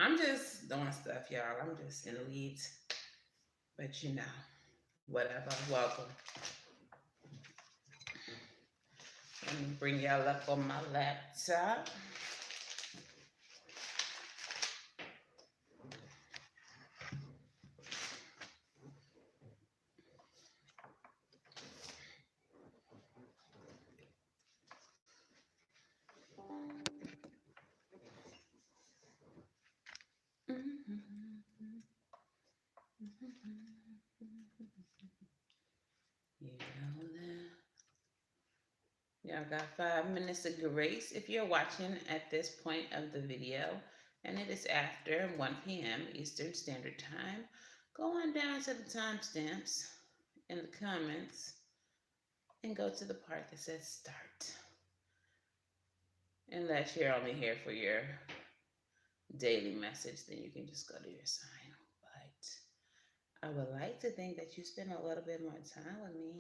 I'm just doing stuff, y'all. I'm just in the weeds. But you know, whatever. Welcome. Let me bring y'all up on my laptop. You know that. Y'all got 5 minutes of grace if you're watching at this point of the video, and it is after 1 p.m. Eastern Standard Time. Go on down to the timestamps in the comments and go to the part that says start. Unless you're only here for your daily message, then you can just go to your sign. But I would like to think that you spend a little bit more time with me.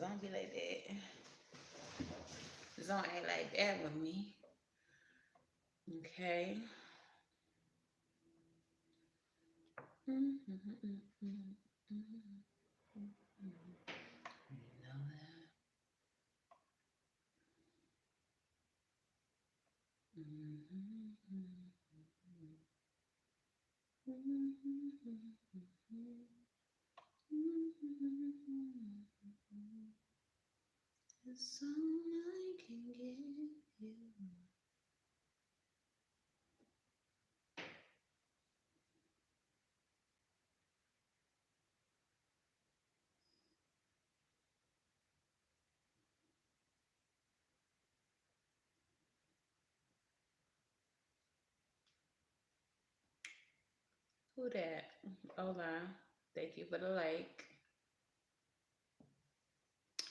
Don't be like that. Don't act like that with me. Okay. You know that. It's all I can give you. Who that? Hola. Thank you for the like.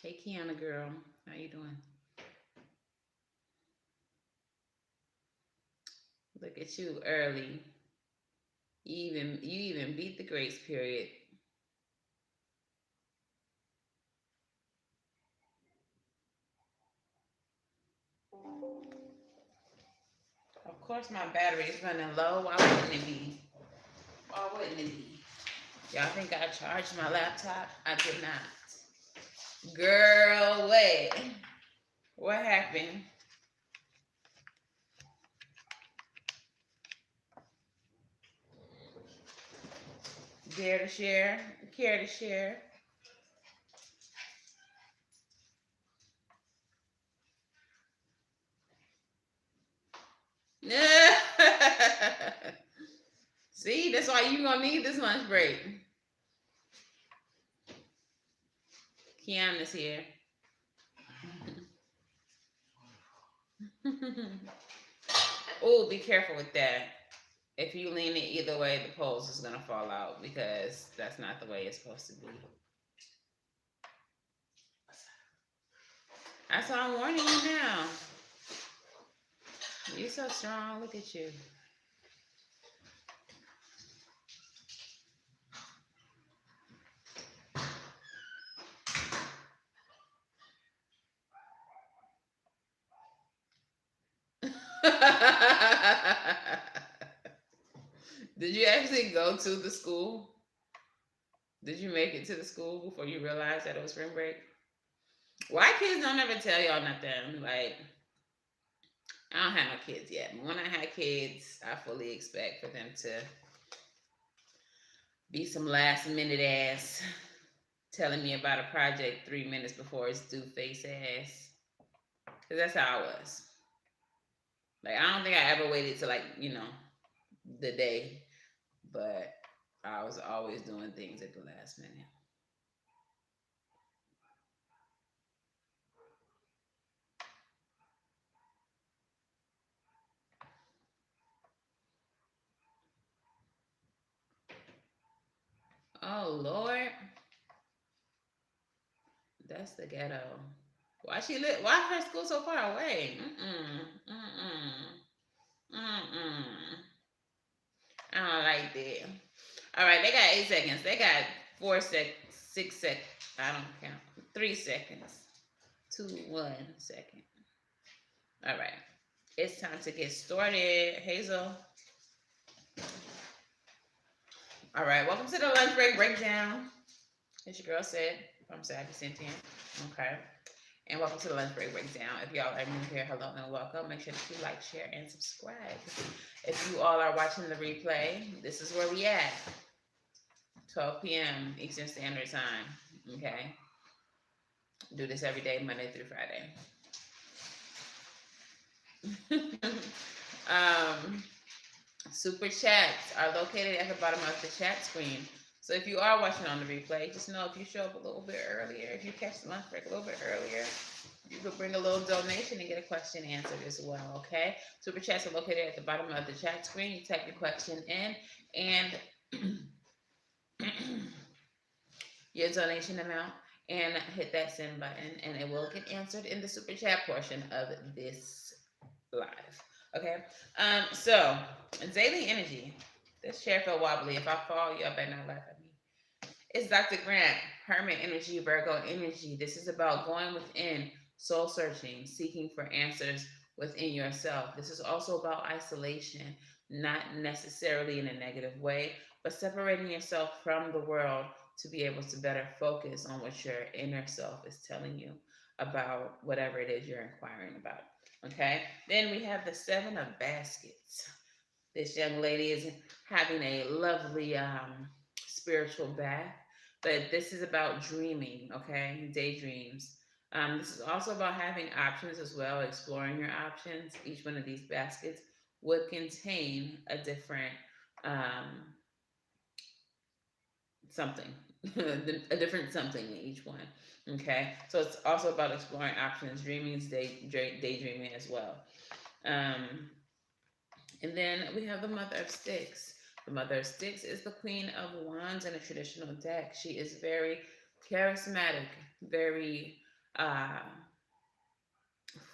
Hey Kiana girl. How you doing? Look at you early. You even beat the grace period. Of course my battery is running low. Why wouldn't it be? Why wouldn't it be? Y'all think I charged my laptop? I did not. Girl, wait. What happened? Dare to share? Care to share? See, that's why you're gonna need this lunch break. Kiana's here. Oh, be careful with that. If you lean it either way, the poles is gonna fall out because that's not the way it's supposed to be. That's why I'm warning you now. You're so strong. Look at you. Did you actually go to the school? Did you make it to the school before you realized that it was spring break? Why kids don't ever tell y'all nothing? Like, I don't have no kids yet. But when I had kids, I fully expect for them to be some last minute ass telling me about a project 3 minutes before it's due face ass. Because that's how I was. Like, I don't think I ever waited to, like, the day. But I was always doing things at the last minute. Oh, Lord. That's the ghetto. Why she live? Why her school so far away? I don't like that. All right, they got 8 seconds. They got 6 seconds. I don't count. 3 seconds. 2, 1 second. All right, it's time to get started. Hazel. All right, welcome to the lunch break breakdown. As your girl said, from Savvy Sentient. Okay. And welcome to the lunch break breakdown. If y'all are new here, hello and welcome. Make sure that you like, share, and subscribe. If you all are watching the replay, this is where we at. 12 p.m. Eastern Standard Time. Okay. Do this every day, Monday through Friday. Super chats are located at the bottom of the chat screen. So if you are watching on the replay, just know if you show up a little bit earlier, if you catch the lunch break a little bit earlier, you could bring a little donation and get a question answered as well, okay? Super chats are located at the bottom of the chat screen. You type your question in and your donation amount and hit that send button, and it will get answered in the super chat portion of this live. Okay. So daily energy. This chair felt wobbly. If I fall, y'all better not laugh at me. It's Dr. Grant, Hermit energy, Virgo energy. This is about going within, soul searching, seeking for answers within yourself. This is also about isolation, not necessarily in a negative way, but separating yourself from the world to be able to better focus on what your inner self is telling you about whatever it is you're inquiring about. Okay, then we have the Seven of Baskets. This young lady is having a lovely spiritual bath, but this is about dreaming, okay, daydreams. This is also about having options as well, exploring your options. Each one of these baskets would contain a different something, a different something in each one. Okay, so it's also about exploring options, dreaming, daydreaming as well. And then we have the Mother of Sticks. The Mother of Sticks is the Queen of Wands in a traditional deck. She is very charismatic, very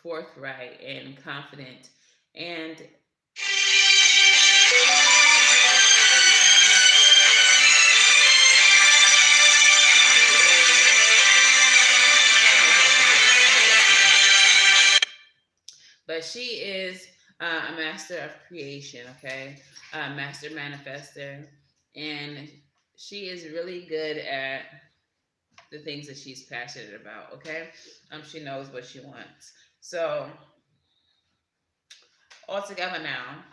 forthright and confident, and but she is a master of creation, okay, master manifester, and she is really good at the things that she's passionate about, okay. She knows what she wants. So all together now,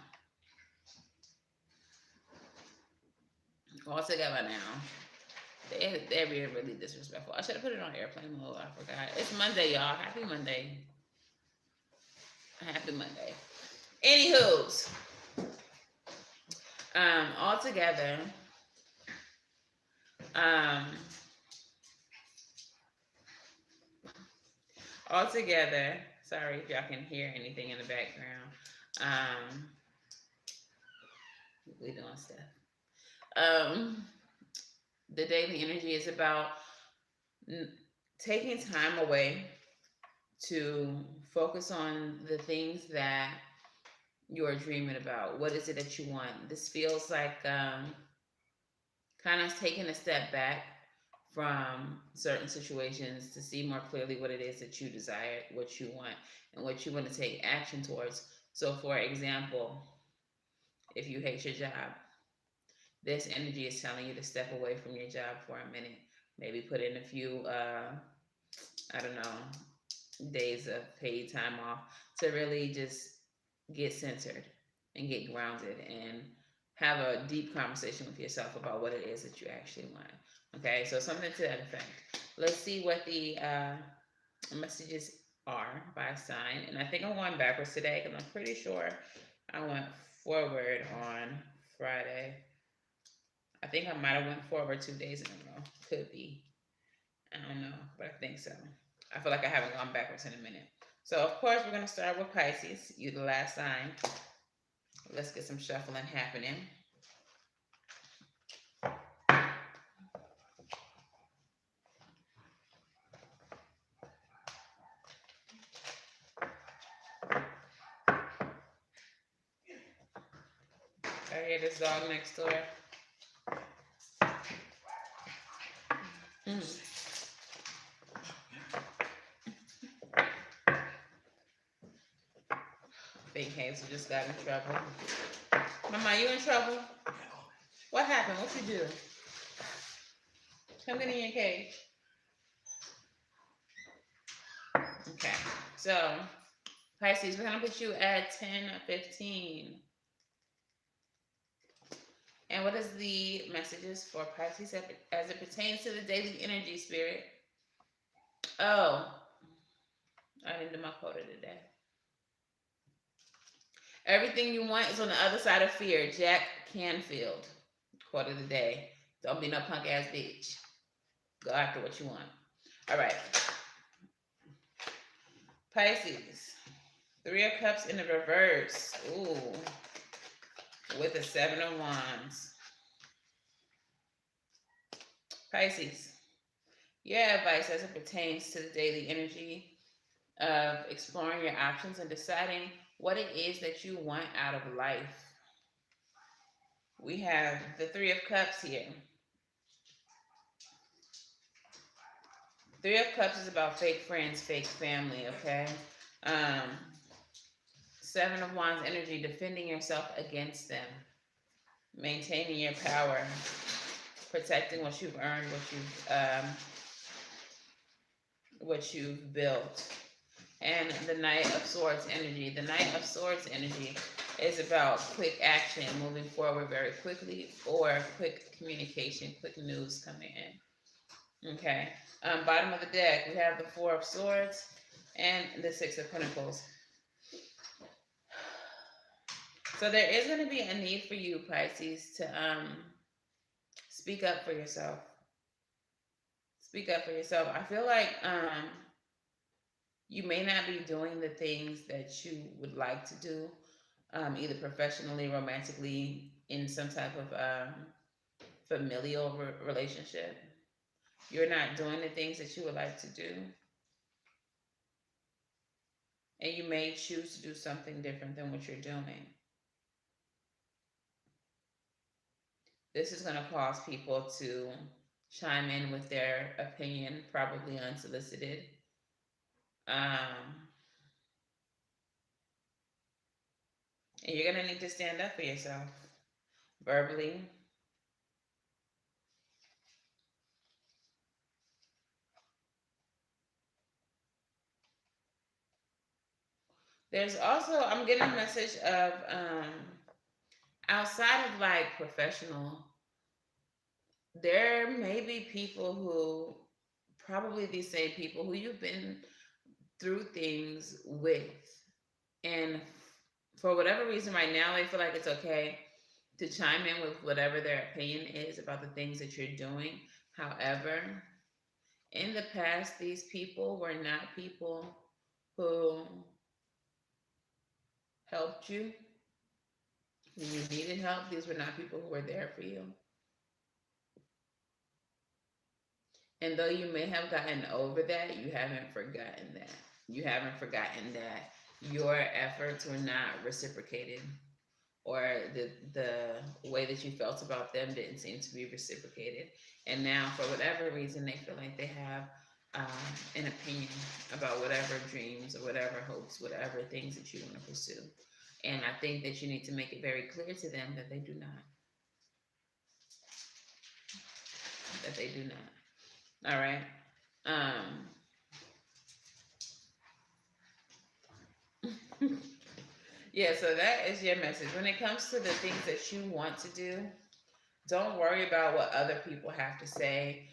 they're being really disrespectful. I should have put it on airplane mode. I forgot. It's Monday, y'all. Happy Monday. Happy Monday. Anywho's, all together, sorry if y'all can hear anything in the background. We doing stuff. The daily energy is about taking time away to focus on the things that you're dreaming about. What is it that you want? This feels like kind of taking a step back from certain situations to see more clearly what it is that you desire, what you want, and what you want to take action towards. So, for example, if you hate your job, this energy is telling you to step away from your job for a minute. Maybe put in a few, I don't know, days of paid time off to really just get centered and get grounded and have a deep conversation with yourself about what it is that you actually want. Okay, so something to that effect. Let's see what the messages are by sign. And I think I'm going backwards today because I'm pretty sure I went forward on Friday. I think I might have went forward 2 days in a row. Could be. I don't know, but I think so. I feel like I haven't gone backwards in a minute. So, of course, we're going to start with Pisces. You the last sign. Let's get some shuffling happening. I hear this dog next door. Big Hazel just got in trouble. Mama, you in trouble? What happened? What you do? Come get in your cage. Okay. So, Pisces, we're going to put you at 10:15. And what is the messages for Pisces as it pertains to the daily energy, Spirit? Oh, I didn't do my quota today. Everything you want is on the other side of fear. Jack Canfield. Quote of the day. Don't be no punk ass bitch. Go after what you want. All right. Pisces. 3 of Cups in the reverse. Ooh. With the 7 of Wands. Pisces. Your advice as it pertains to the daily energy of exploring your options and deciding what it is that you want out of life. We have the 3 of Cups here. 3 of Cups is about fake friends, fake family, okay? 7 of Wands energy, defending yourself against them, maintaining your power, protecting what you've earned, what you've built. And the Knight of Swords energy. The Knight of Swords energy is about quick action, moving forward very quickly, or quick communication, quick news coming in. Okay. Bottom of the deck, we have the 4 of Swords and the 6 of Pentacles. So there is going to be a need for you, Pisces, to speak up for yourself. Speak up for yourself. I feel like you may not be doing the things that you would like to do, either professionally, romantically, in some type of familial relationship. You're not doing the things that you would like to do. And you may choose to do something different than what you're doing. This is going to cause people to chime in with their opinion, probably unsolicited. And you're going to need to stand up for yourself verbally. There's also, I'm getting a message of outside of like professional, there may be people who, probably these same people who you've been through things with, and for whatever reason right now they feel like it's okay to chime in with whatever their opinion is about the things that you're doing. However, in the past, these people were not people who helped you when you needed help. These were not people who were there for you. And though you may have gotten over that, you haven't forgotten that. You haven't forgotten that your efforts were not reciprocated, or the way that you felt about them didn't seem to be reciprocated. And now, for whatever reason, they feel like they have an opinion about whatever dreams or whatever hopes, whatever things that you want to pursue. And I think that you need to make it very clear to them that they do not. That they do not. All right. Yeah, so that is your message. When it comes to the things that you want to do, don't worry about what other people have to say.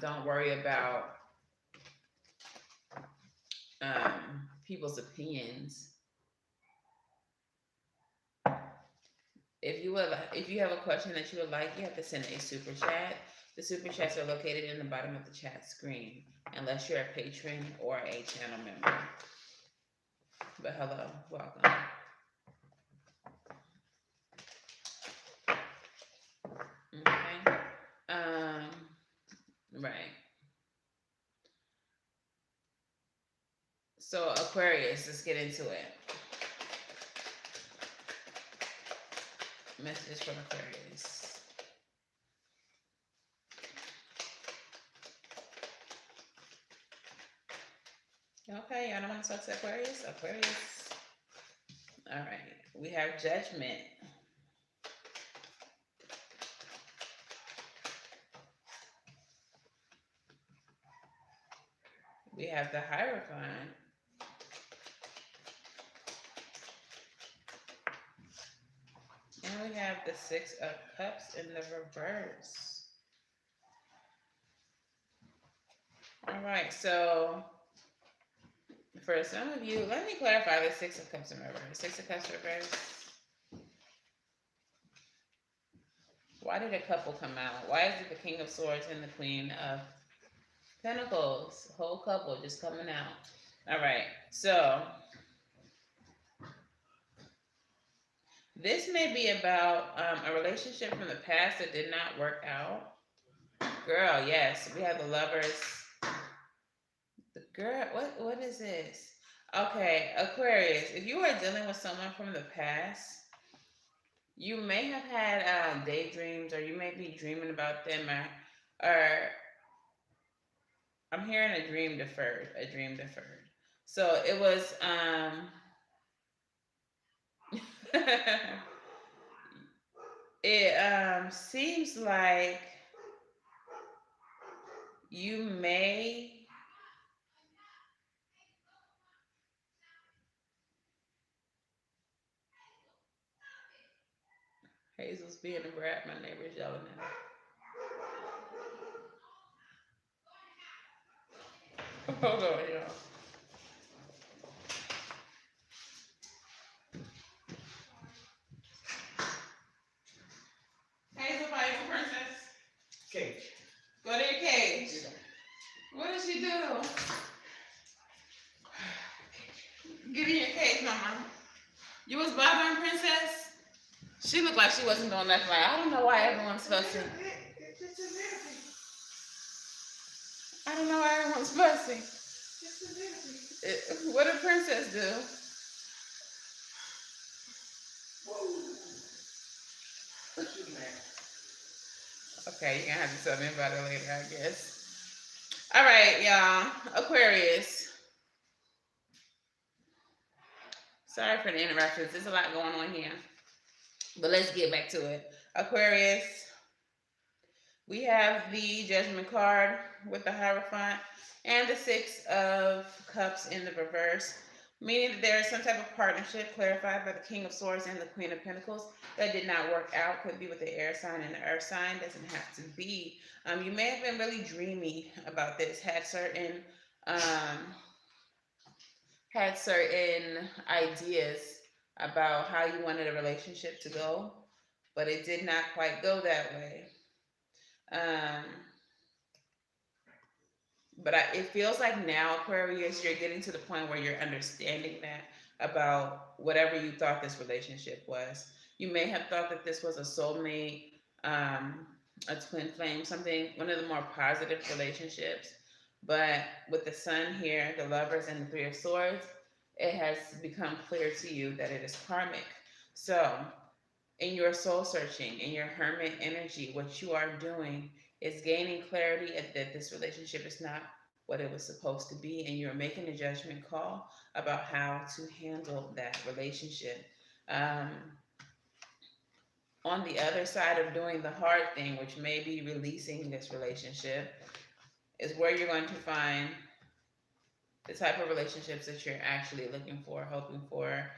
Don't worry about people's opinions. If you have a question that you would like, you have to send a super chat. The super chats are located in the bottom of the chat screen, unless you're a patron or a channel member. But hello, welcome. Okay. Right. So Aquarius, let's get into it. Messages from Aquarius. Okay, y'all don't want to talk to Aquarius? Aquarius. All right. We have Judgment. we have the Hierophant. And we have the Six of Cups in the reverse. All right, so for some of you, let me clarify the Six of Cups in reverse. Six of Cups reverse. Why did a couple come out? Why is it the King of Swords and the Queen of Pentacles? Whole couple just coming out. All right, so this may be about a relationship from the past that did not work out. Girl, yes, we have the Lovers. The girl, what is this? Okay, Aquarius, if you are dealing with someone from the past, you may have had daydreams, or you may be dreaming about them, or I'm hearing a dream deferred. So it was it seems like you may Hazel's being a brat, my neighbor's yelling at her. Hold on, y'all. Hazel, fight for princess. Cage. Go to your cage. What did she do? Get in your cage, mama. You was bothering princess? She looked like she wasn't doing nothing. Like, I don't know why everyone's fussing. I don't know why everyone's fussing. What did princess do? Okay, you're gonna have to tell me about it later, I guess. All right, y'all. Aquarius. Sorry for the interruptions. There's a lot going on here. But let's get back to it. Aquarius. We have the Judgment card with the Hierophant and the Six of Cups in the reverse, meaning that there is some type of partnership clarified by the King of Swords and the Queen of Pentacles that did not work out. Could be with the air sign and the earth sign. Doesn't have to be. You may have been really dreamy about this, had certain ideas about how you wanted a relationship to go, but it did not quite go that way. But it feels like now, Aquarius, you're getting to the point where you're understanding that about whatever you thought this relationship was. You may have thought that this was a soulmate, a twin flame, something, one of the more positive relationships. But with the Sun here, the Lovers, and the Three of Swords, it has become clear to you that it is karmic. So in your soul searching, in your hermit energy, what you are doing is gaining clarity that this relationship is not what it was supposed to be, and you're making a judgment call about how to handle that relationship. On the other side of doing the hard thing, which may be releasing this relationship, is where you're going to find the type of relationships that you're actually looking for, hoping for,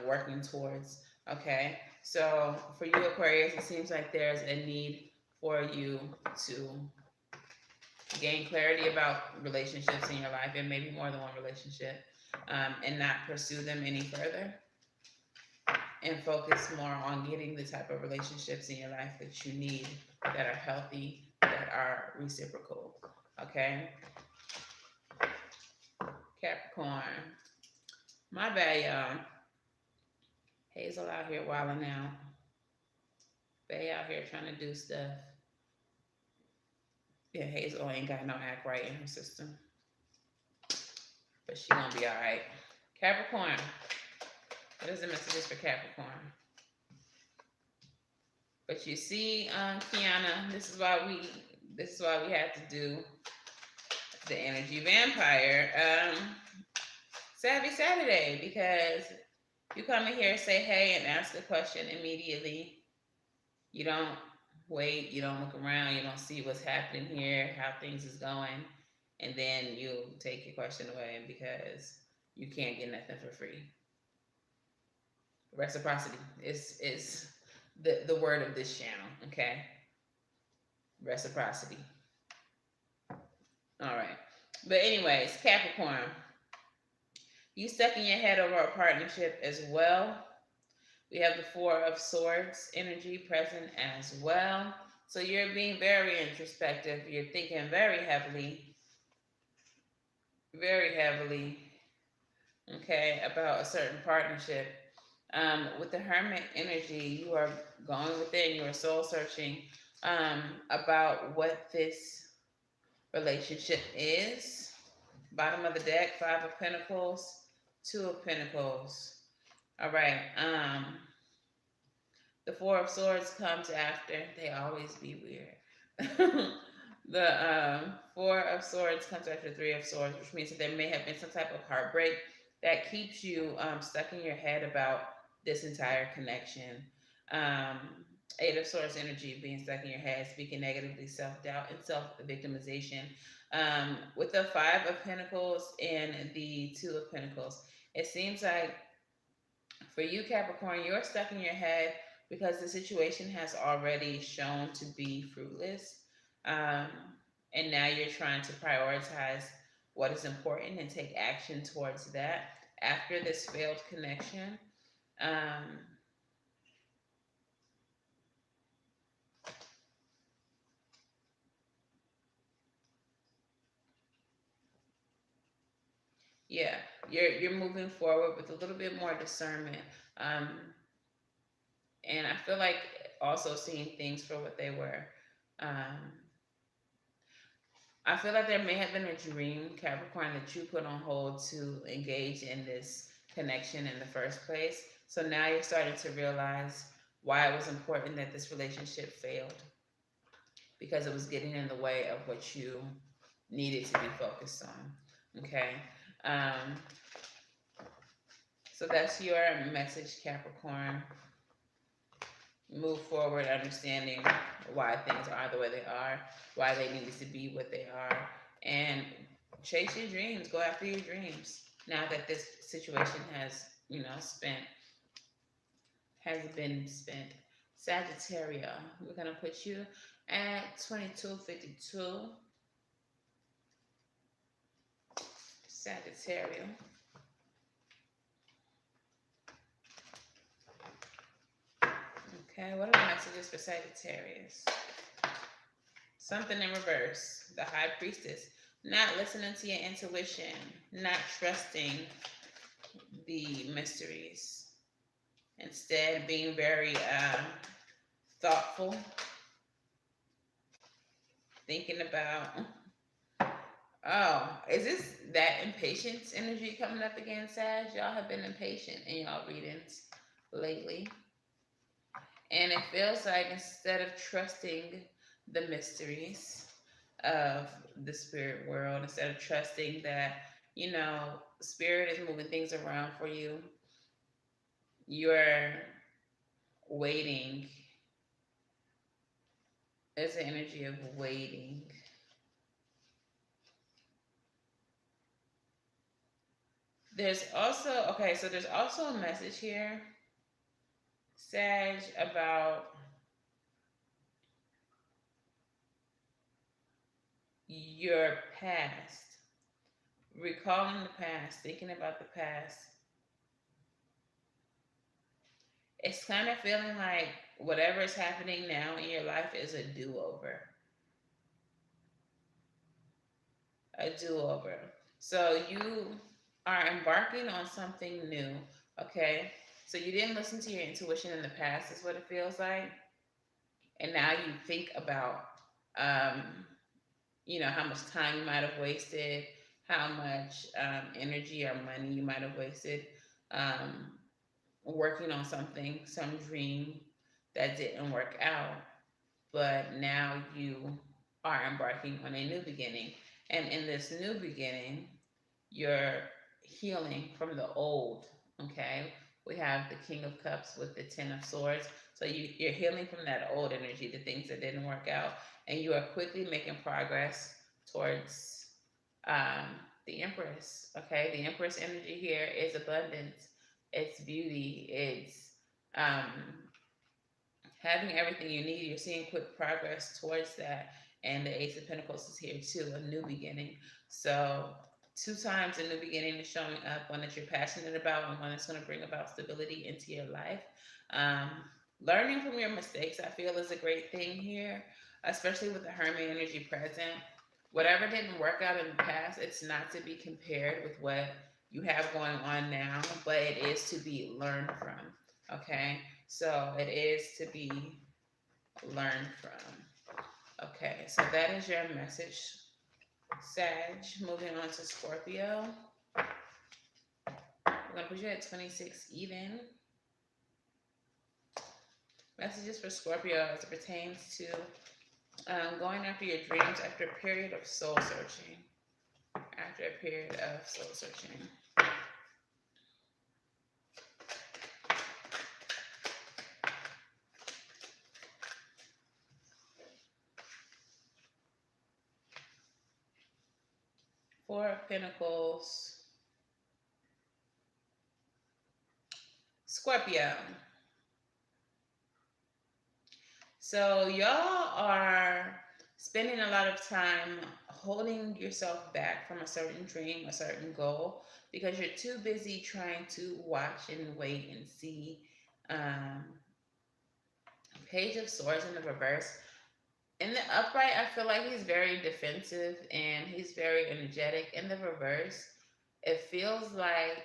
working towards. Okay, so for you, Aquarius, it seems like there's a need for you to gain clarity about relationships in your life, and maybe more than one relationship, and not pursue them any further, and focus more on getting the type of relationships in your life that you need, that are healthy, that are reciprocal. Okay, Capricorn. My bad, y'all. Hazel out here wilding out. They out here trying to do stuff. Yeah, Hazel ain't got no act right in her system. But she gonna be alright. Capricorn. What is the messages for Capricorn? But you see, Kiana, this is why we have to do the energy vampire Savvy Saturday, because you come in here, say hey, and ask a question immediately. You don't wait, you don't look around, you don't see what's happening here, how things is going. and then you take your question away because you can't get nothing for free. Reciprocity is the word of this channel, okay? Reciprocity. All right. But anyways, Capricorn, you stuck in your head over a partnership as well. We have the Four of Swords energy present as well. So you're being very introspective. You're thinking very heavily, okay, about a certain partnership. With the Hermit energy, you are going within, you are soul searching about what this relationship is. Bottom of the deck, Five of Pentacles, Two of Pentacles. All right. The Four of Swords comes after. They always be weird. The Four of Swords comes after Three of Swords, which means that there may have been some type of heartbreak that keeps you stuck in your head about this entire connection. Um, Eight of Swords energy being stuck in your head, speaking negatively, self-doubt, and self-victimization. With the Five of Pentacles and the Two of Pentacles, it seems like for you, Capricorn, you're stuck in your head because the situation has already shown to be fruitless. Um, and now you're trying to prioritize what is important and take action towards that after this failed connection. Um, yeah, you're moving forward with a little bit more discernment. Um, and I feel like also seeing things for what they were. Um, I feel like there may have been a dream, Capricorn, that you put on hold to engage in this connection in the first place. So now you're starting to realize why it was important that this relationship failed, because it was getting in the way of what you needed to be focused on. Okay. Um, so that's your message, Capricorn. Move forward, understanding why things are the way they are, why they needed to be what they are, and chase your dreams. Go after your dreams. Now that this situation has, been spent. Sagittario, we're gonna put you at 2252. Sagittario. Okay, what are the messages for Sagittarius? Something in reverse. The High Priestess. Not listening to your intuition. Not trusting the mysteries. Instead, being very thoughtful. Thinking about, oh, is this that impatience energy coming up again, Sag? Y'all have been impatient in y'all readings lately. And it feels like instead of trusting the mysteries of the spirit world, instead of trusting that, spirit is moving things around for you, you're waiting. There's an energy of waiting. There's also a message here, Sag, about your past, recalling the past, thinking about the past. It's kind of feeling like whatever is happening now in your life is a do-over. A do-over. So you are embarking on something new, okay? So you didn't listen to your intuition in the past, is what it feels like. And now you think about, how much time you might have wasted, how much energy or money you might have wasted working on something, some dream that didn't work out. But now you are embarking on a new beginning. And in this new beginning, you're healing from the old, okay? We have the King of Cups with the Ten of Swords. So you're healing from that old energy, the things that didn't work out, and you are quickly making progress towards Um, the Empress, okay? The Empress energy here is abundance, it's beauty, it's um, having everything you need. You're seeing quick progress towards that. And the Ace of Pentacles is here too, a new beginning. So, two times a new beginning is showing up, one that you're passionate about and one that's going to bring about stability into your life. Um, Learning from your mistakes, I feel, is a great thing here, especially with the Hermit energy present. Whatever didn't work out in the past, it's not to be compared with what you have going on now, but it is to be learned from. Okay? So it is to be learned from. Okay, so that is your message, Sag. Moving on to Scorpio. We're going to put you at 26 even. Messages for Scorpio as it pertains to going after your dreams after a period of soul searching. After a period of soul searching. Four of Pentacles. Scorpio. So y'all are spending a lot of time holding yourself back from a certain dream, a certain goal, because you're too busy trying to watch and wait and see. Um, Page of Swords in the reverse. In the upright, I feel like he's very defensive and he's very energetic. In the reverse, it feels like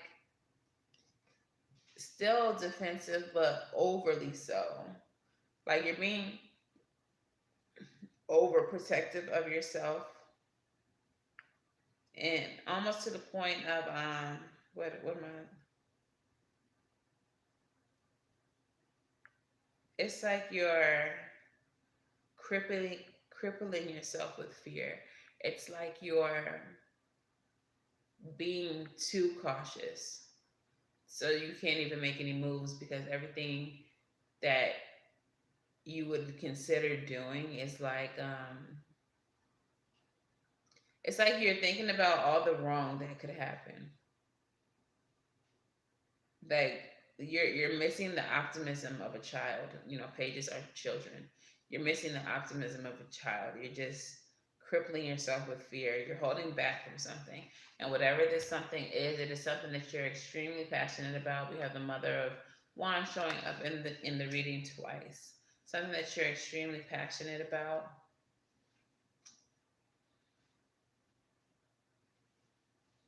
still defensive, but overly so. Like you're being overprotective of yourself and almost to the point of what am I? It's like you're crippling crippling yourself with fear. It's like you're being too cautious. So you can't even make any moves because everything that you would consider doing is like it's like you're thinking about all the wrong that could happen. Like you're missing the optimism of a child. You know, pages are children. You're missing the optimism of a child. You're just crippling yourself with fear. You're holding back from something. And whatever this something is, it is something that you're extremely passionate about. We have the Mother of Wands showing up in the reading twice. Something that you're extremely passionate about.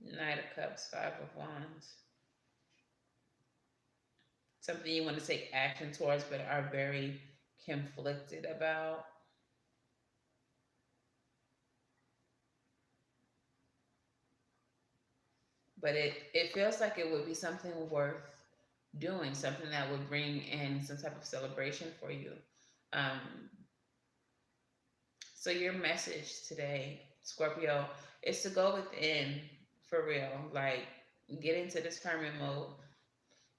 Knight of Cups, Five of Wands. Something you want to take action towards but are very conflicted about. But it feels like it would be something worth doing, something that would bring in some type of celebration for you. Um, so your message today, Scorpio, is to go within for real. Like get into this hermit mode,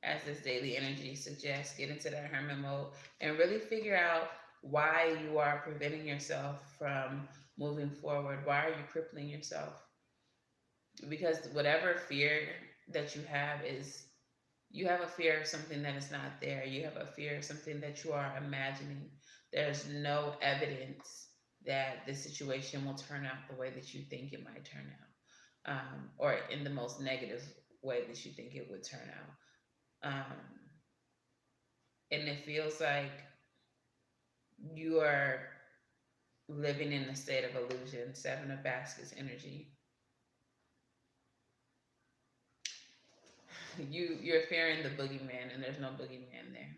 as this daily energy suggests. Get into that hermit mode and really figure out why you are preventing yourself from moving forward. Why are you crippling yourself? Because whatever fear that you have is, you have a fear of something that is not there. You have a fear of something that you are imagining. There's no evidence that the situation will turn out the way that you think it might turn out, or in the most negative way that you think it would turn out. And it feels like you are living in a state of illusion. Seven of Baskets energy. You're fearing the boogeyman, and there's no boogeyman there.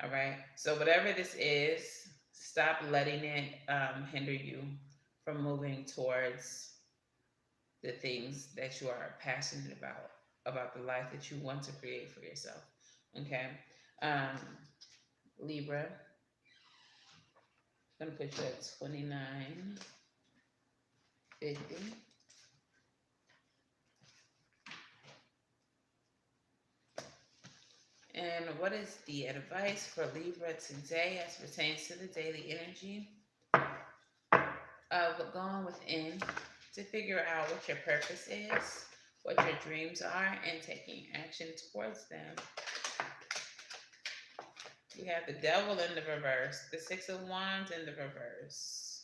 All right. So whatever this is, stop letting it hinder you from moving towards the things that you are passionate about the life that you want to create for yourself. Okay. Libra. I'm gonna put you at 29, 50. And what is the advice for Libra today as pertains to the daily energy of going within to figure out what your purpose is, what your dreams are, and taking action towards them. We have the devil in the reverse, the Six of Wands in the reverse.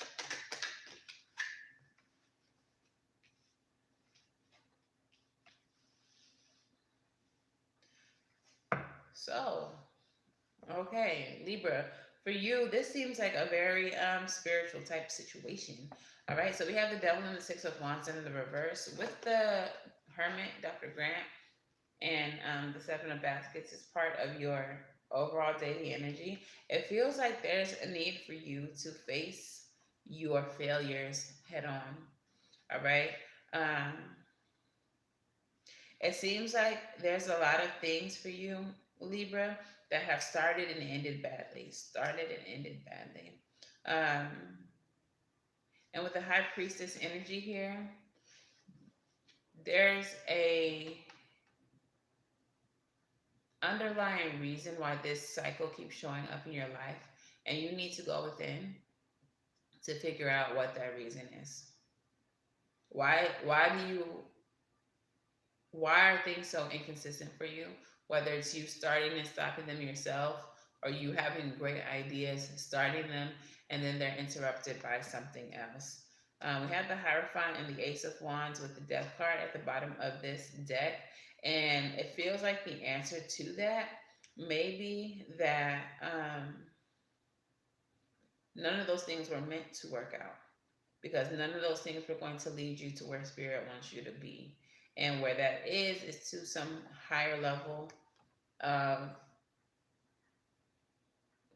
So, okay, Libra, for you, this seems like a very spiritual type situation. All right, so we have the devil and the Six of Wands in the reverse with the Hermit, Dr. Grant, and the Seven of Baskets is part of your overall daily energy. It feels like there's a need for you to face your failures head on. All right. Um, it seems like there's a lot of things for you, Libra, that have started and ended badly. Started and ended badly. Um, and with the High Priestess energy here, there's a underlying reason why this cycle keeps showing up in your life, and you need to go within to figure out what that reason is. Why are things so inconsistent for you? Whether it's you starting and stopping them yourself, or you having great ideas, starting them, and then they're interrupted by something else. We have the Hierophant and the Ace of Wands with the Death card at the bottom of this deck. And it feels like the answer to that may be that none of those things were meant to work out, because none of those things were going to lead you to where Spirit wants you to be. And where that is to some higher level of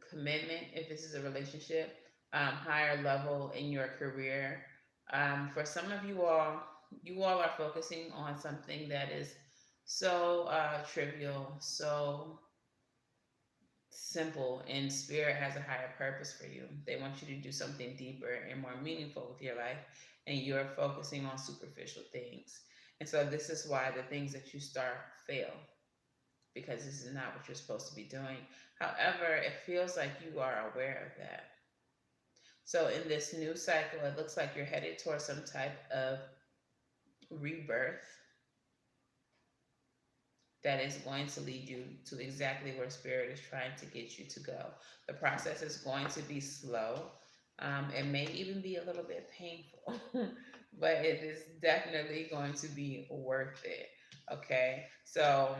commitment, if this is a relationship, higher level in your career. For some of you all are focusing on something that is so trivial, so simple, and Spirit has a higher purpose for you. They want you to do something deeper and more meaningful with your life, and you're focusing on superficial things. And so this is why the things that you start fail, because this is not what you're supposed to be doing. However, it feels like you are aware of that. So in this new cycle, it looks like you're headed towards some type of rebirth that is going to lead you to exactly where Spirit is trying to get you to go. The process is going to be slow. It may even be a little bit painful, but it is definitely going to be worth it. Okay, so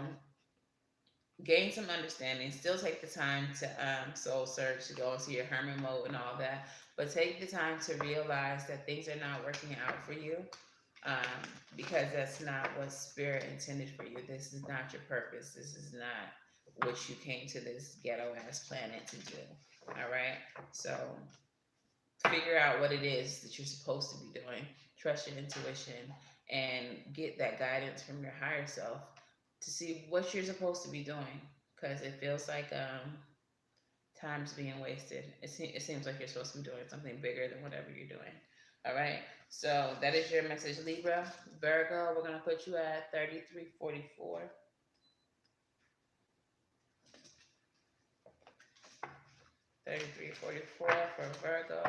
gain some understanding. Still take the time to soul search, to go into your hermit mode and all that, but take the time to realize that things are not working out for you, because that's not what Spirit intended for you. This is not your purpose. This is not what you came to this ghetto ass planet to do. All right, so figure out what it is that you're supposed to be doing. Trust your intuition and get that guidance from your higher self to see what you're supposed to be doing, because it feels like time's being wasted. It seems like you're supposed to be doing something bigger than whatever you're doing. All right, so that is your message, Libra. Virgo, we're going to put you at 3344. 3344 for Virgo.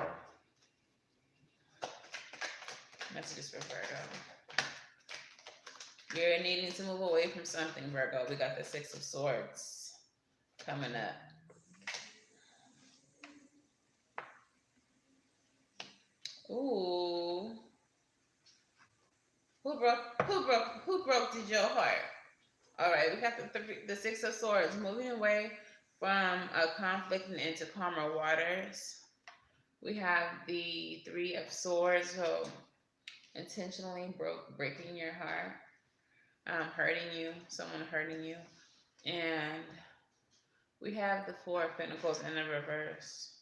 Messages for Virgo. You're needing to move away from something, Virgo. We got the Six of Swords coming up. Ooh. Who broke did your heart? All right, we got the Six of Swords, moving away from a conflict and into calmer waters. We have the Three of Swords, so intentionally breaking your heart, hurting you, someone hurting you. And we have the Four of Pentacles in the reverse.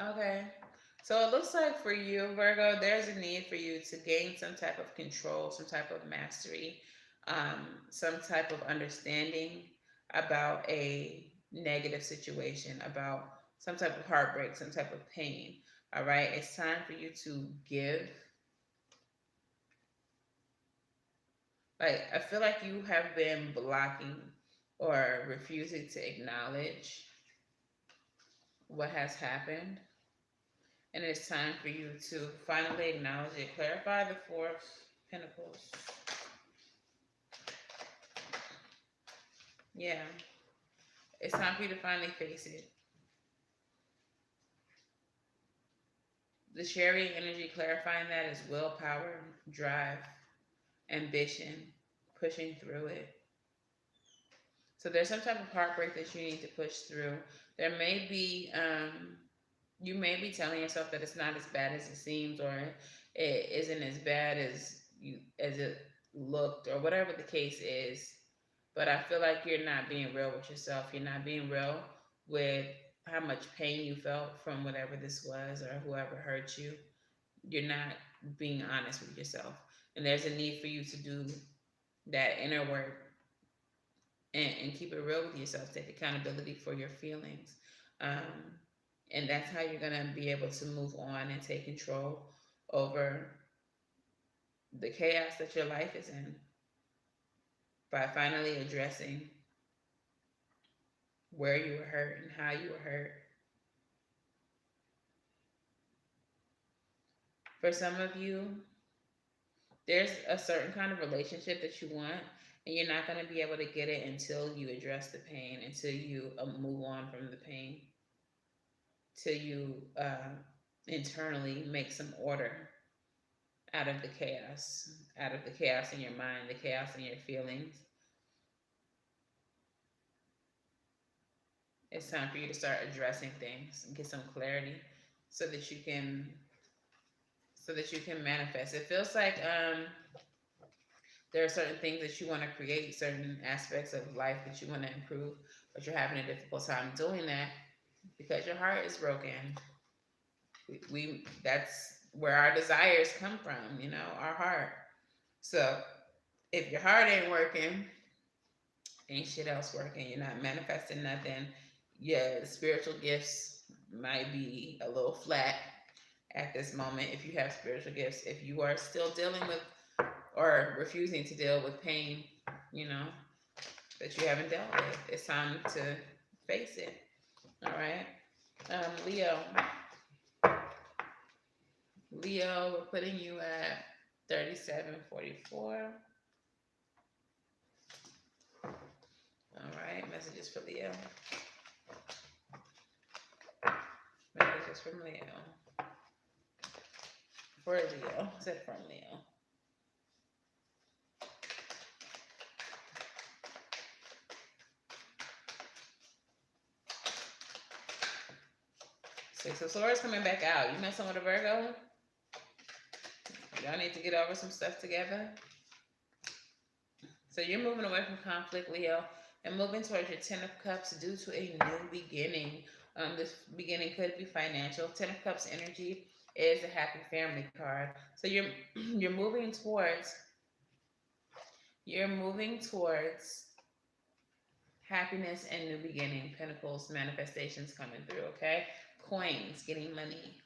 Okay, so it looks like for you, Virgo, there's a need for you to gain some type of control, some type of mastery, some type of understanding about a negative situation, about some type of heartbreak, some type of pain. All right, it's time for you to give. Like, I feel like you have been blocking or refusing to acknowledge what has happened. And it's time for you to finally acknowledge it. Clarify the Four of Pentacles. Yeah. It's time for you to finally face it. The Chariot energy clarifying that is willpower, drive, ambition, pushing through it. So there's some type of heartbreak that you need to push through. There may be, you may be telling yourself that it's not as bad as it seems, or it isn't as bad as it looked, or whatever the case is. But I feel like you're not being real with yourself. You're not being real with how much pain you felt from whatever this was or whoever hurt you. You're not being honest with yourself. And there's a need for you to do that inner work and keep it real with yourself. Take accountability for your feelings. Um, and that's how you're going to be able to move on and take control over the chaos that your life is in, by finally addressing where you were hurt and how you were hurt. For some of you, there's a certain kind of relationship that you want, and you're not going to be able to get it until you address the pain, until you move on from the pain, till you internally make some order out of the chaos, out of the chaos in your mind, the chaos in your feelings. It's time for you to start addressing things and get some clarity so that you can manifest. It feels like there are certain things that you want to create, certain aspects of life that you want to improve, but you're having a difficult time doing that because your heart is broken. We that's where our desires come from, our heart. So if your heart ain't working, ain't shit else working. You're not manifesting nothing. Yeah, spiritual gifts might be a little flat at this moment if you have spiritual gifts. If you are still dealing with or refusing to deal with pain, that you haven't dealt with, it's time to face it. All right. Leo, we're putting you at 3744. All right, messages for Leo. Messages from Leo. For Leo. Said from Leo. Six of Swords coming back out. You messing with a Virgo? Y'all need to get over some stuff together. So you're moving away from conflict, Leo, and moving towards your Ten of Cups due to a new beginning. This beginning could be financial. Ten of Cups energy is a happy family card. So you're moving towards happiness and new beginning. Pentacles, manifestations coming through, okay? Coins, getting money.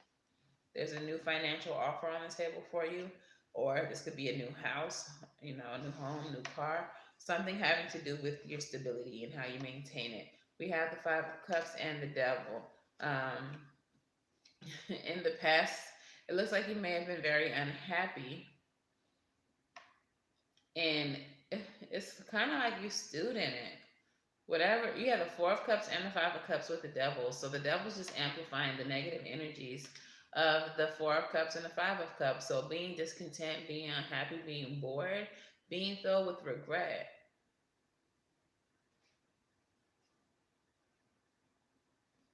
There's a new financial offer on the table for you, or this could be a new house, a new home, new car, something having to do with your stability and how you maintain it. We have the Five of Cups and the Devil. In the past, it looks like you may have been very unhappy, and it's kind of like you stewed in it. Whatever, you have the Four of Cups and the Five of Cups with the Devil, so the Devil's just amplifying the negative energies of the Four of Cups and the Five of Cups. So being discontent, being unhappy, being bored, being filled with regret.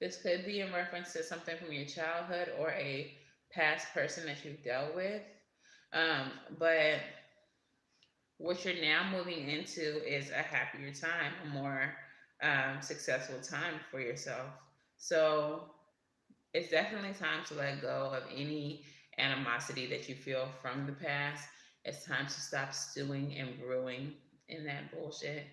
This could be in reference to something from your childhood or a past person that you've dealt with. But what you're now moving into is a happier time, a more successful time for yourself. So it's definitely time to let go of any animosity that you feel from the past. It's time to stop stewing and brewing in that bullshit,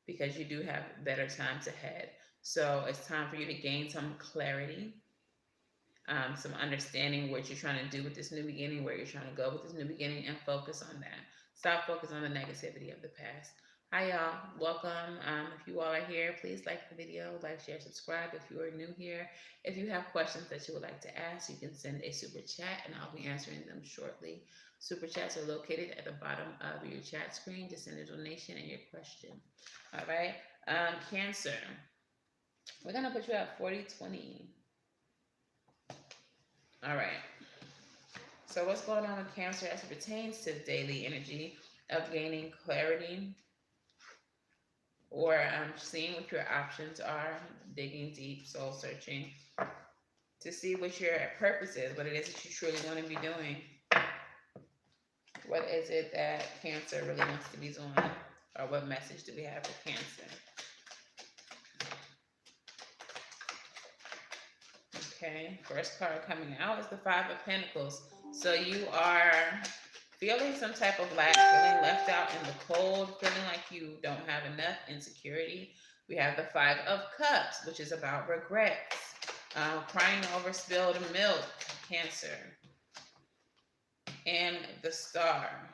because you do have better times ahead. So it's time for you to gain some clarity, some understanding what you're trying to do with this new beginning, where you're trying to go with this new beginning, and focus on that. Stop focusing on the negativity of the past. Hi y'all, welcome. If you all are here, please like the video, like, share, subscribe if you are new here. If you have questions that you would like to ask, you can send a super chat and I'll be answering them shortly. Super chats are located at the bottom of your chat screen. Just send a donation and your question. All right, Cancer, we're gonna put you at 40/20. All right, so what's going on with Cancer as it pertains to the daily energy of gaining clarity or seeing what your options are, digging deep, soul searching to see what your purpose is, what it is that you truly want to be doing. What is it that Cancer really wants to be doing? Or what message do we have for Cancer? Okay, first card coming out is the Five of Pentacles. So you are feeling some type of lack, feeling left out in the cold, feeling like you don't have enough, insecurity. We have the Five of Cups, which is about regrets, crying over spilled milk, Cancer, and the Star.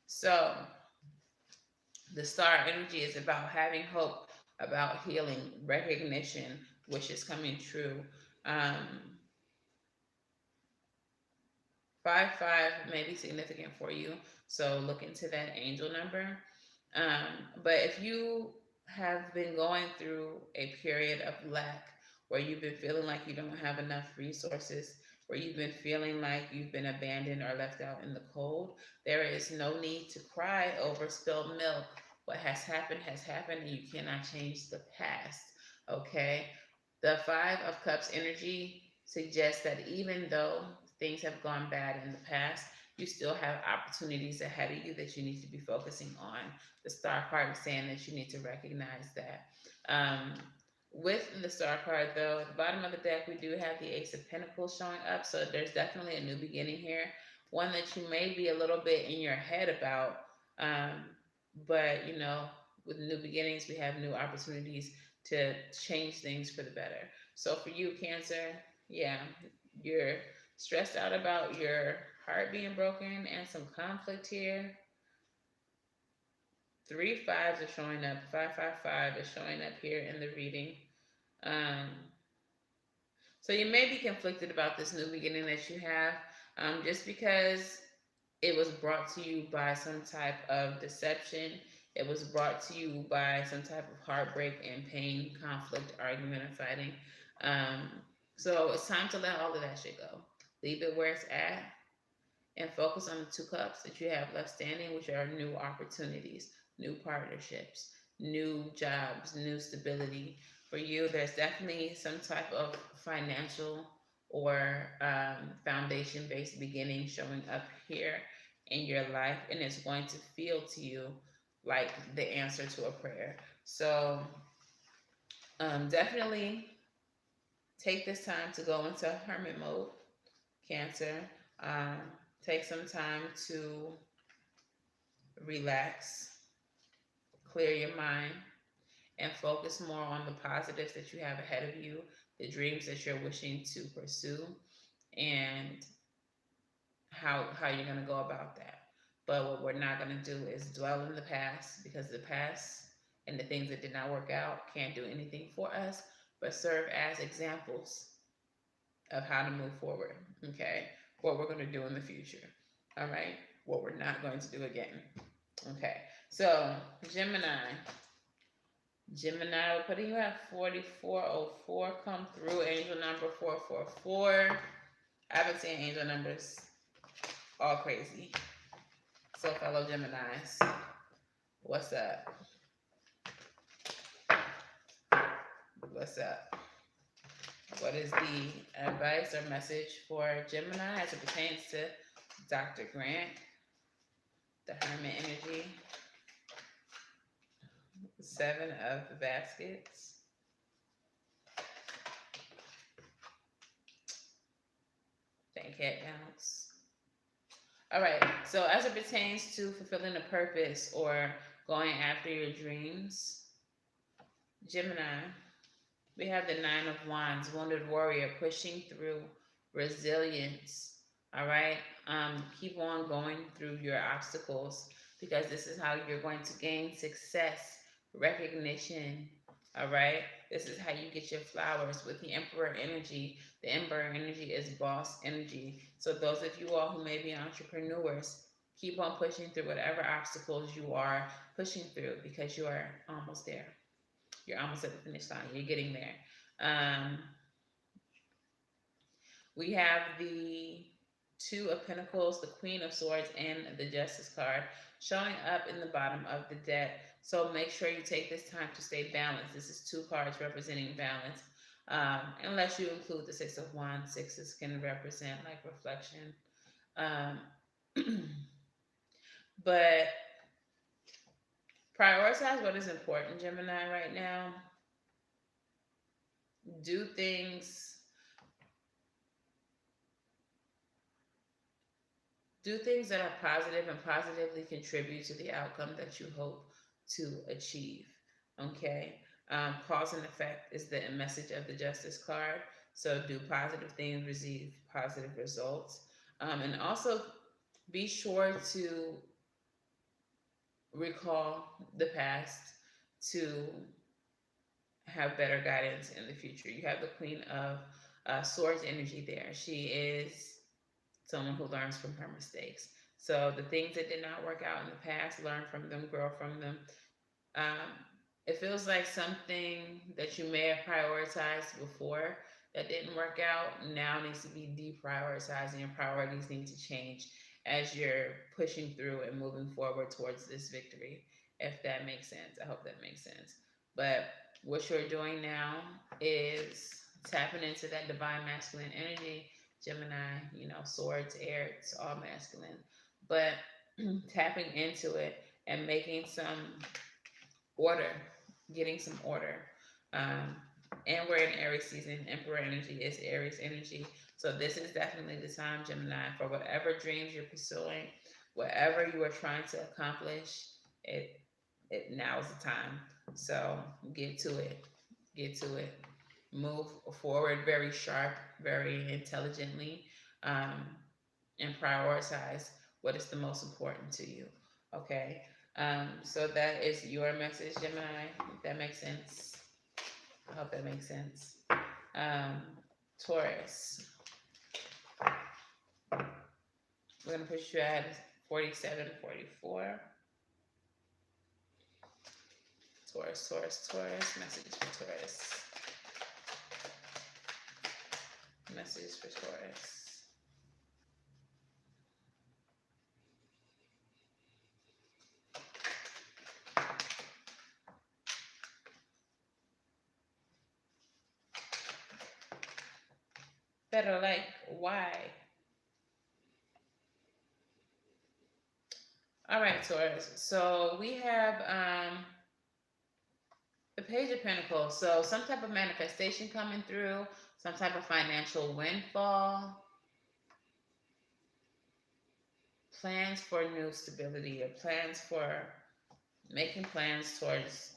So the Star energy is about having hope, about healing, recognition, which is coming true. 5/5 may be significant for you, so look into that angel number. But if you have been going through a period of lack where you've been feeling like you don't have enough resources, where you've been feeling like you've been abandoned or left out in the cold, there is no need to cry over spilled milk. What has happened, and you cannot change the past. Okay? The Five of Cups energy suggests that even though things have gone bad in the past, you still have opportunities ahead of you that you need to be focusing on. The Star card is saying that you need to recognize that. With the Star card, though, at the bottom of the deck, we do have the Ace of Pentacles showing up. So there's definitely a new beginning here, one that you may be a little bit in your head about. But, you know, with new beginnings, we have new opportunities to change things for the better. So for you, Cancer, yeah, you're stressed out about your heart being broken and some conflict here. 3 5s are showing up. 555 is showing up here in the reading. So you may be conflicted about this new beginning that you have, just because it was brought to you by some type of deception. It was brought to you by some type of heartbreak and pain, conflict, argument, and fighting. So it's time to let all of that shit go. Leave it where it's at and focus on the 2 cups that you have left standing, which are new opportunities, new partnerships, new jobs, new stability. For you, there's definitely some type of financial or foundation-based beginning showing up here in your life, and it's going to feel to you like the answer to a prayer. So definitely take this time to go into hermit mode, Cancer. Take some time to relax, clear your mind, and focus more on the positives that you have ahead of you, the dreams that you're wishing to pursue, and how you're going to go about that. But what we're not going to do is dwell in the past, because the past and the things that did not work out can't do anything for us, but serve as examples of how to move forward. Okay? What we're going to do in the future. All right? What we're not going to do again. Okay. So, Gemini, we're putting you at 4404. Come through. Angel number 444. I've been seeing angel numbers all crazy. So, fellow Geminis, what's up? What's up? What is the advice or message for Gemini as it pertains to Dr. Grant, the Hermit energy? 7 of the baskets. Thank head bounce. All right, so as it pertains to fulfilling a purpose or going after your dreams, Gemini, we have the 9 of Wands, wounded warrior, pushing through, resilience. All right, keep on going through your obstacles. because this is how you're going to gain success, recognition. All right. This is how you get your flowers with the Emperor energy. The Emperor energy is boss energy. So, those of you all who may be entrepreneurs, keep on pushing through whatever obstacles you are pushing through because you are almost there. You're almost at the finish line. You're getting there. Um, we have the Two of Pentacles, the Queen of Swords, and the Justice card showing up in the bottom of the deck. So make sure you take this time to stay balanced. This is two cards representing balance. Unless you include the Six of Wands, sixes can represent like reflection. Um, but prioritize what is important, Gemini, right now. Do things that are positive and positively contribute to the outcome that you hope to achieve. Okay. Cause and effect is the message of the Justice card. So do positive things, receive positive results. And also be sure to recall the past to have better guidance in the future. You have the Queen of Swords energy there. She is someone who learns from her mistakes. So the things that did not work out in the past, learn from them, grow from them. Um, it feels like something that you may have prioritized before that didn't work out now needs to be deprioritized, and your priorities need to change as you're pushing through and moving forward towards this victory, if that makes sense. I hope that makes sense. But what you're doing now is tapping into that divine masculine energy. Gemini, swords, air, it's all masculine. But tapping into it and making some order, getting some order. And we're in Aries season. Emperor energy is Aries energy. So this is definitely the time, Gemini, for whatever dreams you're pursuing, whatever you are trying to accomplish, it now is the time. So get to it. Get to it. Move forward very sharp, very intelligently, um, and prioritize what is the most important to you. Okay. So that is your message, Gemini. If that makes sense. I hope that makes sense. Taurus. We're going to push you at 47, 44. Taurus, Taurus, Taurus. Messages for Taurus. Messages for Taurus. Better like, why? All right, Taurus. So we have the Page of Pentacles. So some type of manifestation coming through, some type of financial windfall, plans for new stability, or plans for making plans towards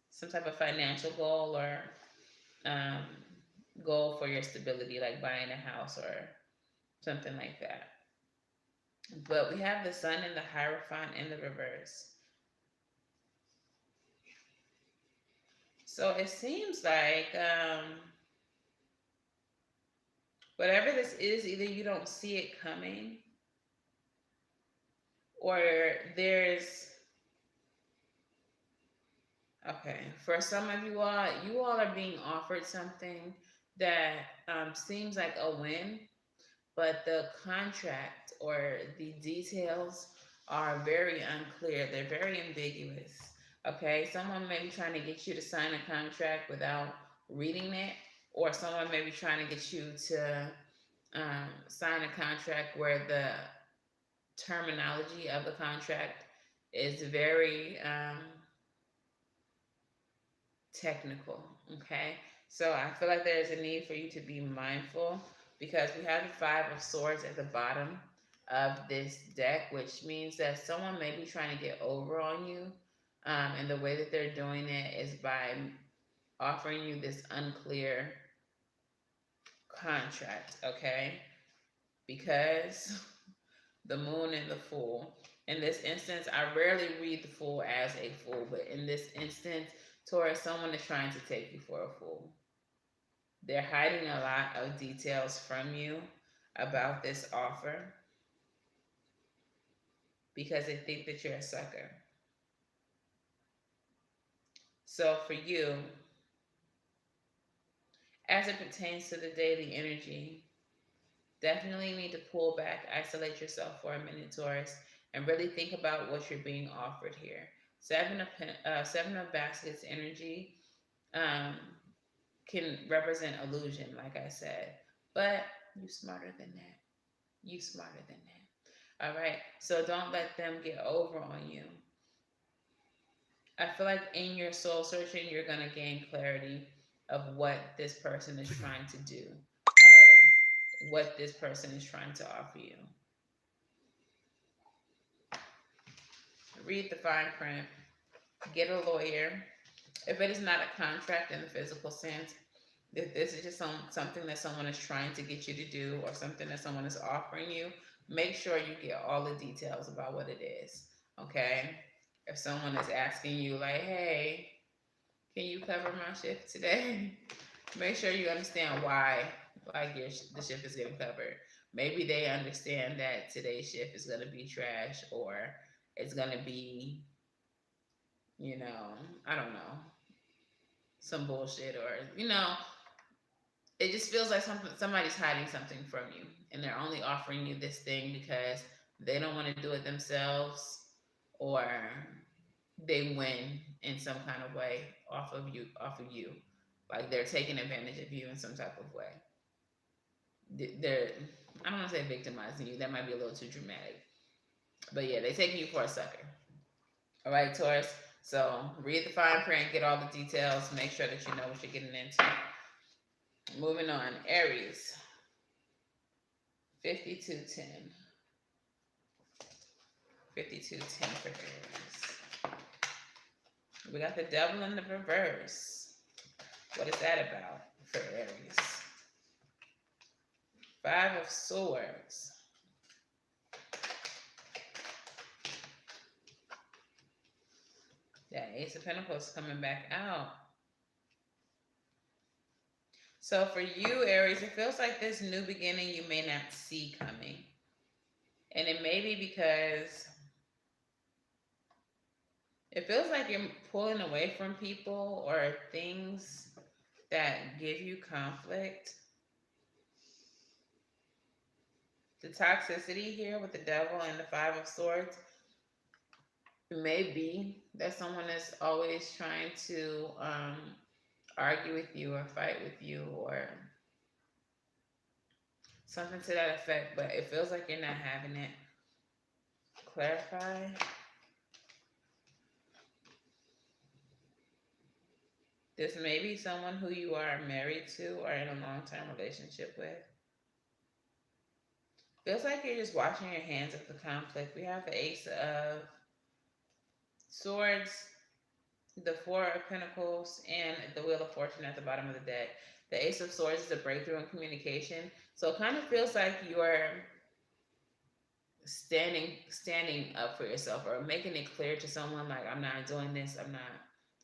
some type of financial goal, or goal for your stability, like buying a house or something like that. But we have the Sun and the Hierophant in the reverse. So it seems like whatever this is, either you don't see it coming, or there's, okay, for some of you all are being offered something that seems like a win, but the contract or the details are very unclear. They're very ambiguous. Okay, someone may be trying to get you to sign a contract without reading it, or someone may be trying to get you to sign a contract where the terminology of the contract is very technical. Okay, so I feel like there's a need for you to be mindful, because we have the Five of Swords at the bottom of this deck, which means that someone may be trying to get over on you. And the way that they're doing it is by offering you this unclear contract, okay? Because the moon and the fool. In this instance, I rarely read the fool as a fool, but in this instance, Taurus, someone is trying to take you for a fool. They're hiding a lot of details from you about this offer because they think that you're a sucker. So for you, as it pertains to the daily energy, definitely need to pull back, isolate yourself for a minute, Taurus, and really think about what you're being offered here. Seven of Baskets energy um, can represent illusion, like I said, but you smarter than that. You smarter than that. All right. So don't let them get over on you. I feel like in your soul searching, you're gonna gain clarity of what this person is trying to do, or what this person is trying to offer you. Read the fine print. Get a lawyer. If it is not a contract in the physical sense, if this is just something that someone is trying to get you to do or something that someone is offering you, make sure you get all the details about what it is. Okay? If someone is asking you, like, hey, can you cover my shift today? Make sure you understand why, like, the shift is getting covered. Maybe they understand that today's shift is going to be trash, or it's going to be, you know, I don't know, some bullshit, or, it just feels like somebody's hiding something from you, and they're only offering you this thing because they don't want to do it themselves, or they win in some kind of way off of you, like they're taking advantage of you in some type of way. They're, I don't want to say victimizing you, that might be a little too dramatic, but yeah, they're taking you for a sucker. All right, Taurus. So read the fine print, get all the details, make sure that you know what you're getting into. Moving on, Aries. 5210. 5210 for Aries. We got the devil in the reverse. What is that about for Aries? Five of Swords. That Ace of Pentacles coming back out. So for you, Aries, it feels like this new beginning you may not see coming. And it may be because it feels like you're pulling away from people or things that give you conflict. The toxicity here with the devil and the Five of Swords, it may be that someone is always trying to argue with you or fight with you or something to that effect, but it feels like you're not having it. Clarify. This may be someone who you are married to or in a long-term relationship with. Feels like you're just washing your hands of the conflict. We have the Ace of Swords, the Four of Pentacles, and the Wheel of Fortune at the bottom of the deck. The Ace of Swords is a breakthrough in communication. So it kind of feels like you're standing up for yourself or making it clear to someone, like, I'm not doing this, I'm not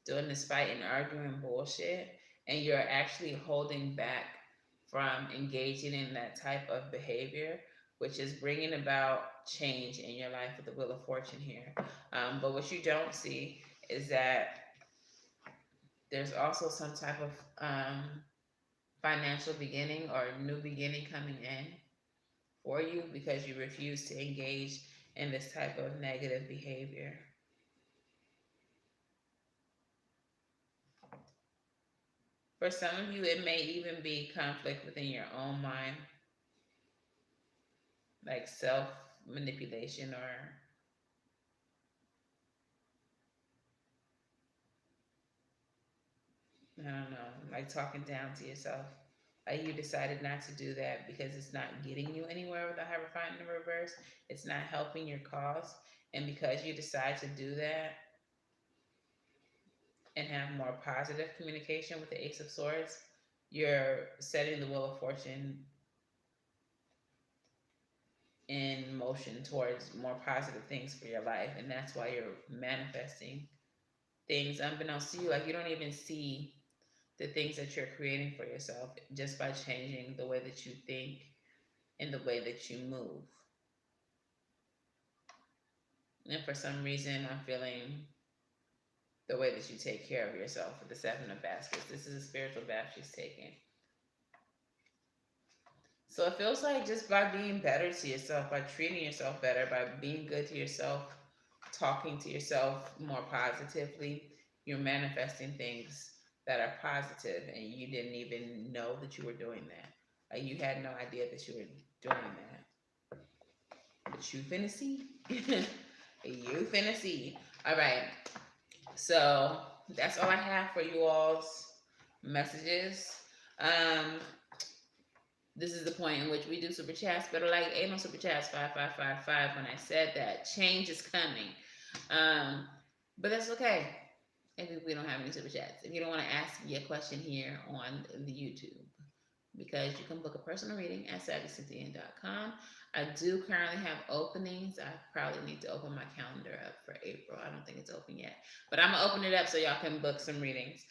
doing this fighting, arguing bullshit, and you're actually holding back from engaging in that type of behavior, which is bringing about change in your life with the Wheel of Fortune here. But what you don't see is that there's also some type of financial beginning or new beginning coming in for you because you refuse to engage in this type of negative behavior. For some of you, it may even be conflict within your own mind, like self-manipulation, or I don't know, like talking down to yourself. Like you decided not to do that because it's not getting you anywhere with the Hierophant in the reverse. It's not helping your cause. And because you decide to do that and have more positive communication with the Ace of Swords, you're setting the Wheel of Fortune in motion towards more positive things for your life, and that's why you're manifesting things unbeknownst to you. Like, you don't even see the things that you're creating for yourself just by changing the way that you think and the way that you move. And for some reason, I'm feeling the way that you take care of yourself with the Seven of Baskets. This is a spiritual bath she's taking. So it feels like just by being better to yourself, by treating yourself better, by being good to yourself, talking to yourself more positively, you're manifesting things that are positive, and you didn't even know that you were doing that. Like, you had no idea that you were doing that. But you finna see. You finna see. All right. So that's all I have for you all's messages. This is the point in which we do super chats, but like, ain't no super chats 5555 when I said that. Change is coming. But that's okay if we don't have any super chats. If you don't want to ask me a question here on the YouTube, because you can book a personal reading at savvycynthia.com. I do currently have openings. I probably need to open my calendar up for April. I don't think it's open yet, but I'm gonna open it up so y'all can book some readings.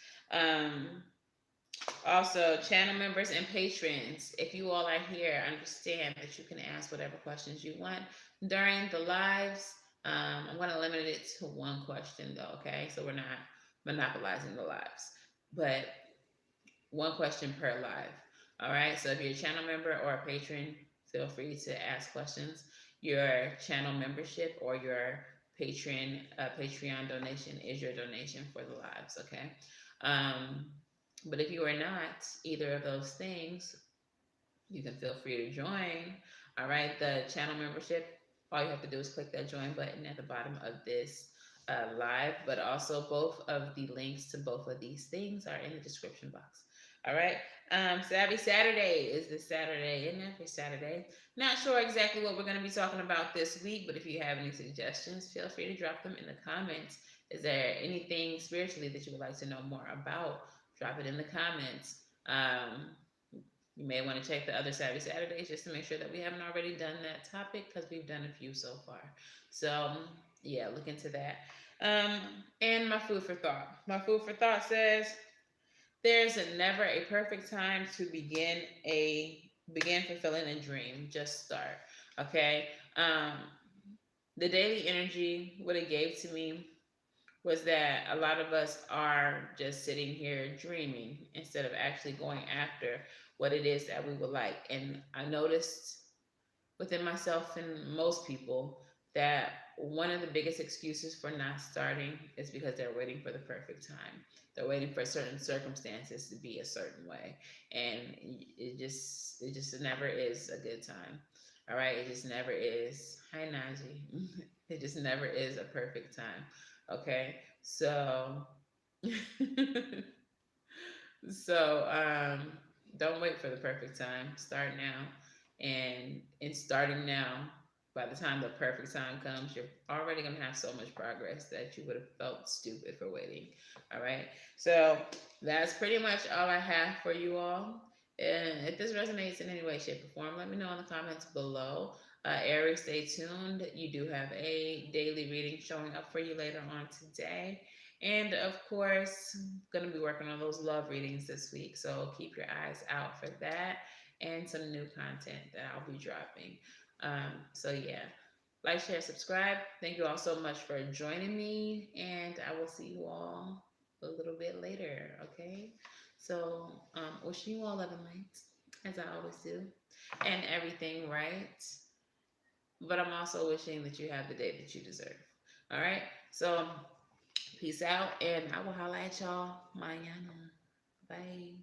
Also, channel members and patrons, if you all are here, understand that you can ask whatever questions you want during the lives. I'm going to limit it to one question, though, okay? So we're not monopolizing the lives, but one question per live. All right? So if you're a channel member or a patron, feel free to ask questions. Your channel membership or your Patreon donation is your donation for the lives, okay? But if you are not either of those things, you can feel free to join. All right, the channel membership, all you have to do is click that join button at the bottom of this live, but also both of the links to both of these things are in the description box. All right, Savvy Saturday is this Saturday, and every Saturday. Not sure exactly what we're going to be talking about this week, but if you have any suggestions, feel free to drop them in the comments. Is there anything spiritually that you would like to know more about? Drop it in the comments. You may want to check the other Savvy Saturdays just to make sure that we haven't already done that topic, because we've done a few so far. So, yeah, look into that. And my food for thought. My food for thought says, there's never a perfect time to begin fulfilling a dream. Just start. Okay. The daily energy, what it gave to me was that a lot of us are just sitting here dreaming instead of actually going after what it is that we would like. And I noticed within myself and most people that one of the biggest excuses for not starting is because they're waiting for the perfect time. They're waiting for certain circumstances to be a certain way. And it just never is a good time. All right. It just never is. Hi, Najee. It just never is a perfect time. Okay, so don't wait for the perfect time. Start now, and in starting now, by the time the perfect time comes, you're already gonna have so much progress that you would have felt stupid for waiting. All right, so that's pretty much all I have for you all. And if this resonates in any way, shape, or form, let me know in the comments below. Aries, stay tuned. You do have a daily reading showing up for you later on today. And of course, going to be working on those love readings this week. So keep your eyes out for that and some new content that I'll be dropping. So yeah, like, share, subscribe. Thank you all so much for joining me. And I will see you all a little bit later. Okay. So wishing you all love and light, as I always do, and everything right. But I'm also wishing that you have the day that you deserve. All right. So peace out, and I will holla at y'all mañana. Bye.